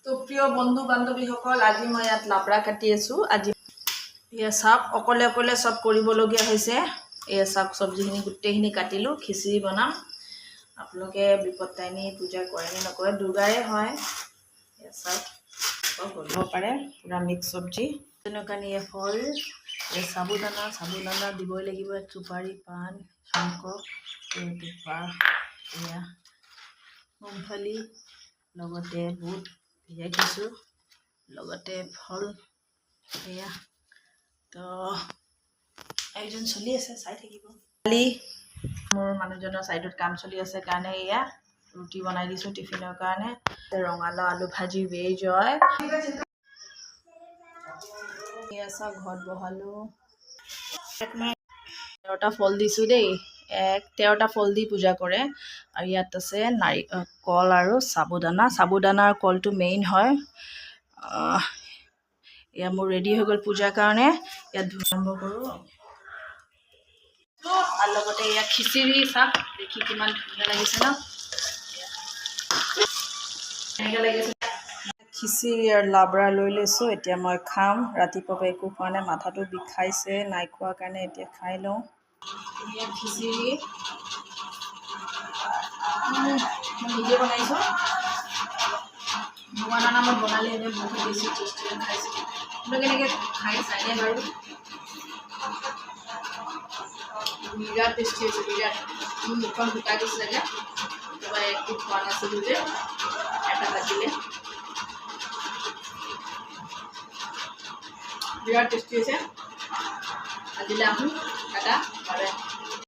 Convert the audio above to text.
তো প্ৰিয় বন্ধু বান্ধৱীসকল, আজি মই ইয়াত লাবৰা কাটি আছোঁ। আজি এয়া চাওক, অকলে অকলে চব কৰিবলগীয়া হৈছে। এয়া চাওক, চব্জিখিনি গোটেইখিনি কাটিলোঁ, খিচিৰি বনাম। আপোনালোকে বিপত্তাৰিণী পূজা কৰে নে নকৰে, দুৰ্গাৰে হয়। এয়া চাওক, কৰিব পাৰে, পূৰা মিক্স চব্জি। তেনেকুৱা এয়া ফল, এয়া চাবুদানা দিবই লাগিব। চুপাৰি, পাণ, শংখ, দুপা, এয়া মুংফলি, লগতে বুট ভিজাই থৈছোঁ, লগতে ফল। এয়া তো একজন চলি আছে, চাই থাকিব। কালি মোৰ মানুহজনৰ ছাইডত কাম চলি আছে কাৰণে এয়া ৰুটি বনাই দিছোঁ টিফিনৰ কাৰণে। ৰঙালাও আলু ভাজি ভেজ হয়। এয়া চাওক, ঘৰত বহালোঁ। 13টা ফল দিছোঁ দেই। 13টা ফল দি পূজা কৰে। আৰু ইয়াত আছে কল আৰু চাবুদানাৰ কলটো মেইন হয়। এয়া মোৰ ৰেডি হৈ গ'ল পূজাৰ কাৰণে। ইয়াত আৰম্ভ কৰোঁ। আৰু লগতে এয়া খিচিৰি, চাওক দেখি কিমান ধুনীয়া লাগিছে ন। এনেকৈ লাগিছে। খিচিৰি আৰু লাবৰা লৈ লৈছোঁ। এতিয়া মই খাম। ৰাতিপুৱা একো খোৱা নাই, মাথাটো বিষাইছে, নাই খোৱাৰ কাৰণে এতিয়া খাই লওঁ। এয়া খিচিৰি নিজে বনাইছোঁ। ভগৱানৰ নামত বনালে এতিয়া বহুত বেছি টেষ্টি খাইছোঁ। কিন্তু কেনেকৈ খাই চাইনে বাৰু, বিৰাট টেষ্টি হৈছে, বিৰাট। মোৰ মুখখন শুকাই গৈছিলে যে, একেবাৰে একো খোৱা নাছিলোঁ যে, 1টা বাজিলে। বিৰাট টেষ্টি হৈছে। আজিলৈ আহোঁ, টাটা, বাই বাই।